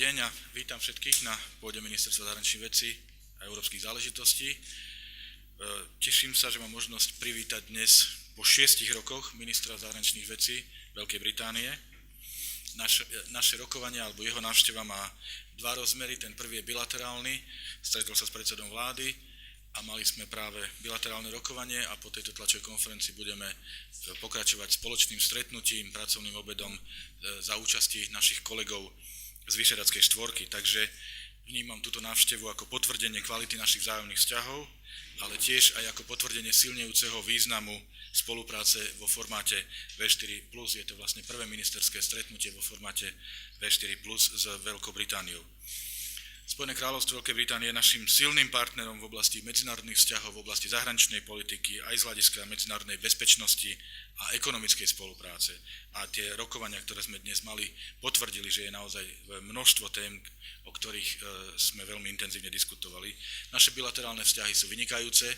deň a vítam všetkých na pôde ministerstva zahraničných vecí a európskych záležitostí. Teším sa, že mám možnosť privítať dnes po 6 rokoch ministra zahraničných vecí Veľkej Británie. Naše rokovanie alebo jeho návšteva má dva rozmery. Ten prvý je bilaterálny, stretol sa s predsedom vlády a mali sme práve bilaterálne rokovanie a po tejto tlačovej konferencii budeme pokračovať spoločným stretnutím, pracovným obedom za účasti našich kolegov z Vyšehradskej štvorky. Takže vnímam túto návštevu ako potvrdenie kvality našich vzájomných vzťahov, ale tiež aj ako potvrdenie silnejúceho významu spolupráce vo formáte V4+. Je to vlastne prvé ministerské stretnutie vo formáte V4+ s Veľkou Britániou. Spojené kráľovstvo Veľkej Británie je našim silným partnerom v oblasti medzinárodných vzťahov, v oblasti zahraničnej politiky, aj z hľadiska medzinárodnej bezpečnosti a ekonomickej spolupráce. A tie rokovania, ktoré sme dnes mali, potvrdili, že je naozaj množstvo tém, o ktorých sme veľmi intenzívne diskutovali. Naše bilaterálne vzťahy sú vynikajúce,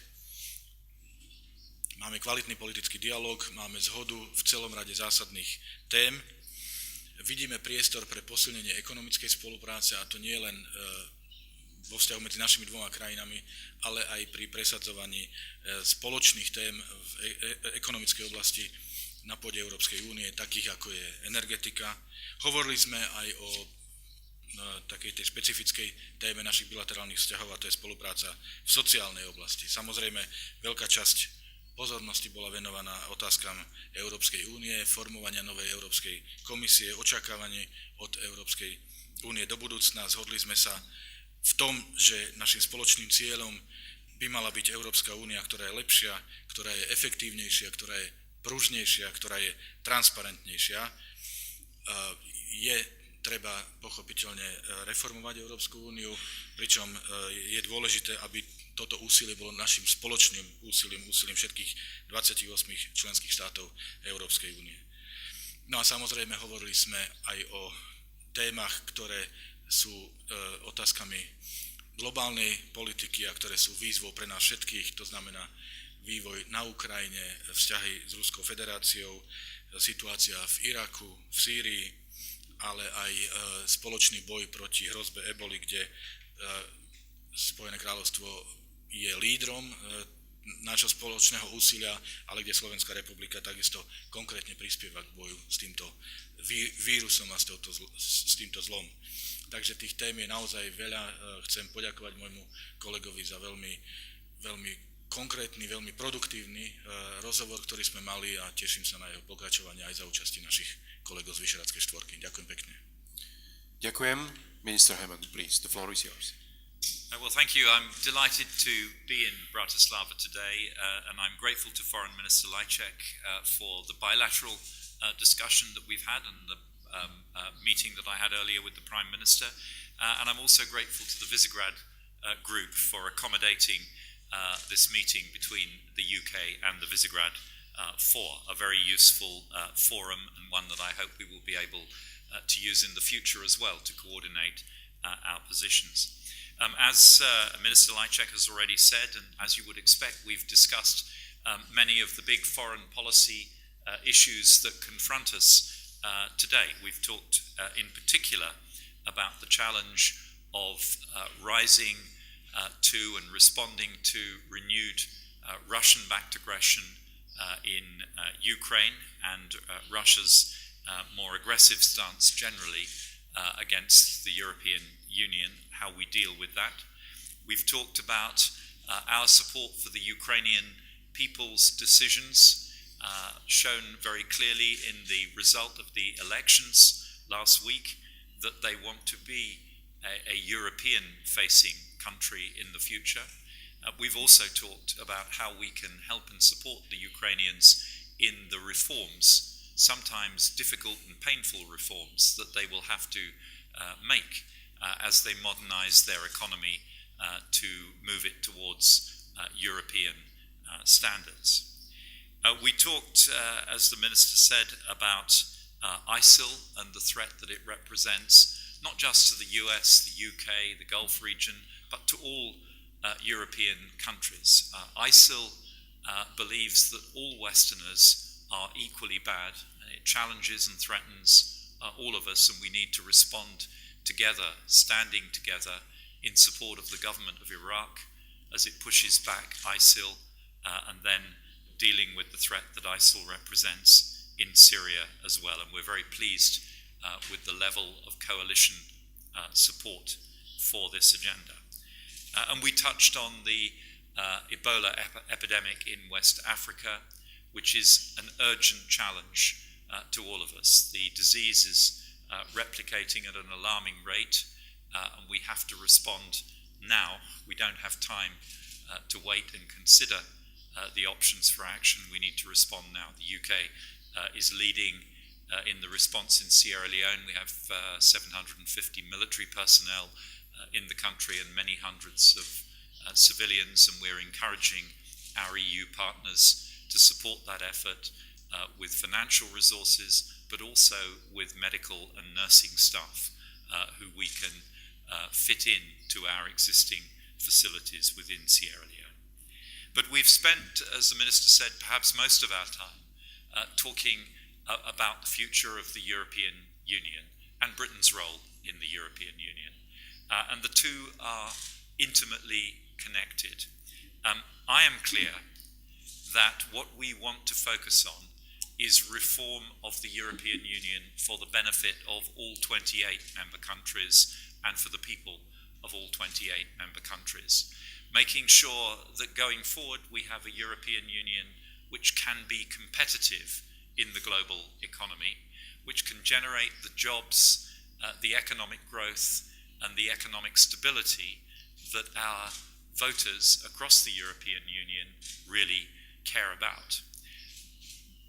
máme kvalitný politický dialog, máme zhodu v celom rade zásadných tém. Vidíme priestor pre posilnenie ekonomickej spolupráce, a to nie len vo vzťahu medzi našimi dvoma krajinami, ale aj pri presadzovaní spoločných tém v ekonomickej oblasti na pôde Európskej únie, takých ako je energetika. Hovorili sme aj o takej tej špecifickej téme našich bilaterálnych vzťahov, a to je spolupráca v sociálnej oblasti. Samozrejme, veľká časť pozornosti bola venovaná otázkam Európskej únie, formovania novej Európskej komisie, očakávanie od Európskej únie do budúcna. Zhodli sme sa v tom, že našim spoločným cieľom by mala byť Európska únia, ktorá je lepšia, ktorá je efektívnejšia, ktorá je pružnejšia, ktorá je transparentnejšia. Je treba pochopiteľne reformovať Európsku úniu, pričom je dôležité, aby toto úsilie bolo našim spoločným úsilím všetkých 28 členských štátov Európskej únie. No a samozrejme hovorili sme aj o témach, ktoré sú otázkami globálnej politiky a ktoré sú výzvou pre nás všetkých, to znamená vývoj na Ukrajine, vzťahy s Ruskou federáciou, situácia v Iraku, v Sýrii, ale aj spoločný boj proti hrozbe eboli, kde Spojené kráľovstvo je lídrom nášho spoločného úsilia, ale kde Slovenská republika takisto konkrétne prispieva k boju s týmto vírusom a s týmto zlom. Takže tých tém je naozaj veľa. Chcem poďakovať môjmu kolegovi za veľmi konkrétny, veľmi produktívny rozhovor, ktorý sme mali, a teším sa na jeho pokračovanie aj za účasti našich kolegov z Vyšehradskej štvorky. Ďakujem pekne. Ďakujem. Minister Hammond, please, the floor is yours. Well, thank you. I'm delighted to be in Bratislava today, and I'm grateful to Foreign Minister Lajčák for the bilateral discussion that we've had and the meeting that I had earlier with the Prime Minister. And I'm also grateful to the Vyšehrad group for accommodating this meeting between the UK and the Vyšehrad for a very useful forum, and one that I hope we will be able to use in the future as well to coordinate our positions. As Minister Lajčák has already said, and as you would expect, we've discussed many of the big foreign policy issues that confront us today. We've talked in particular about the challenge of rising to and responding to renewed Russian-backed aggression in Ukraine and Russia's more aggressive stance generally against the European Union, how we deal with that. We've talked about our support for the Ukrainian people's decisions, shown very clearly in the result of the elections last week, that they want to be a European-facing country in the future. We've also talked about how we can help and support the Ukrainians in the reforms, sometimes difficult and painful reforms, that they will have to make as they modernize their economy to move it towards European standards. We talked, as the Minister said, about ISIL and the threat that it represents, not just to the US, the UK, the Gulf region, but to all European countries. ISIL believes that all Westerners are equally bad, and it challenges and threatens all of us, and we need to respond together, standing together in support of the government of Iraq as it pushes back ISIL and then dealing with the threat that ISIL represents in Syria as well. And we're very pleased with the level of coalition support for this agenda. And we touched on the Ebola epidemic in West Africa, which is an urgent challenge to all of us. The disease is replicating at an alarming rate, and we have to respond now. We don't have time to wait and consider the options for action. We need to respond now. The UK is leading in the response in Sierra Leone. We have 750 military personnel in the country and many hundreds of civilians, and we're encouraging our EU partners to support that effort with financial resources, but also with medical and nursing staff who we can fit in to our existing facilities within Sierra Leone. But we've spent, as the Minister said, perhaps most of our time talking about the future of the European Union and Britain's role in the European Union. And the two are intimately connected. I am clear that what we want to focus on is reform of the European Union for the benefit of all 28 member countries and for the people of all 28 member countries. Making sure that going forward we have a European Union which can be competitive in the global economy, which can generate the jobs, the economic growth and the economic stability that our voters across the European Union really care about.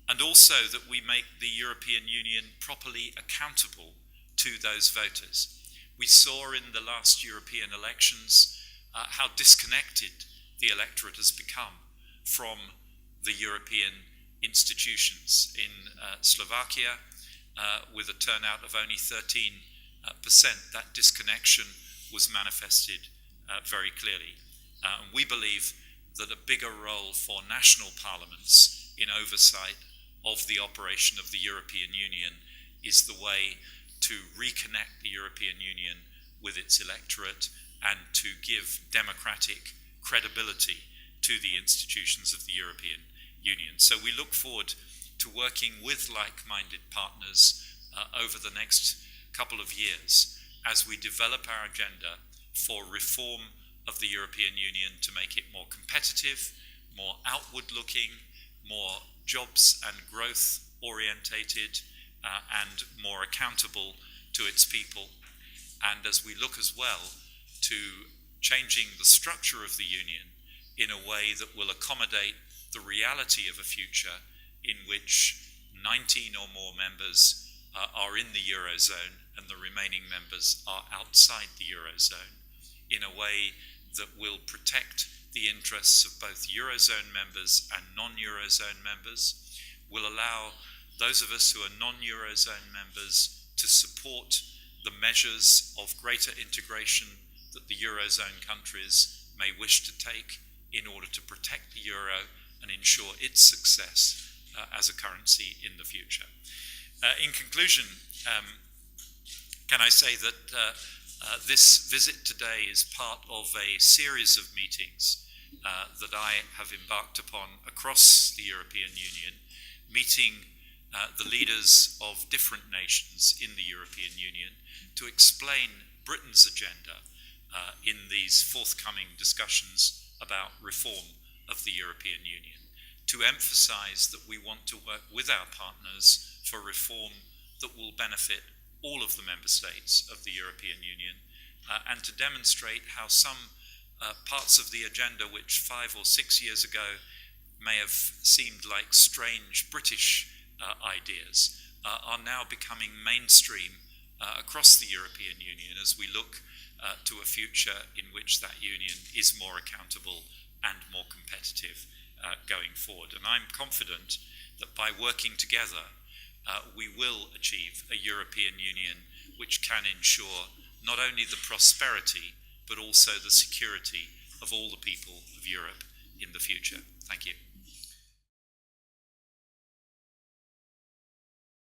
And also that we make the European Union properly accountable to those voters. We saw in the last European elections how disconnected the electorate has become from the European institutions. In Slovakia, with a turnout of only 13%, that disconnection was manifested very clearly. We believe that a bigger role for national parliaments in oversight of the operation of the European Union is the way to reconnect the European Union with its electorate and to give democratic credibility to the institutions of the European Union. So we look forward to working with like-minded partners over the next couple of years as we develop our agenda for reform of the European Union to make it more competitive, more outward-looking, more jobs and growth orientated, and more accountable to its people. And as we look as well to changing the structure of the Union in a way that will accommodate the reality of a future in which 19 or more members are in the Eurozone and the remaining members are outside the Eurozone, in a way that will protect the interests of both Eurozone members and non-Eurozone members, will allow those of us who are non-Eurozone members to support the measures of greater integration that the Eurozone countries may wish to take in order to protect the euro and ensure its success as a currency in the future. In conclusion, can I say that this visit today is part of a series of meetings that I have embarked upon across the European Union, meeting the leaders of different nations in the European Union to explain Britain's agenda in these forthcoming discussions about reform of the European Union, to emphasize that we want to work with our partners for reform that will benefit all of the member states of the European Union, and to demonstrate how some parts of the agenda which 5 or 6 years ago may have seemed like strange British ideas are now becoming mainstream across the European Union as we look to a future in which that union is more accountable and more competitive going forward. And I'm confident that by working together we will achieve a European Union which can ensure not only the prosperity but also the security of all the people of Europe in the future.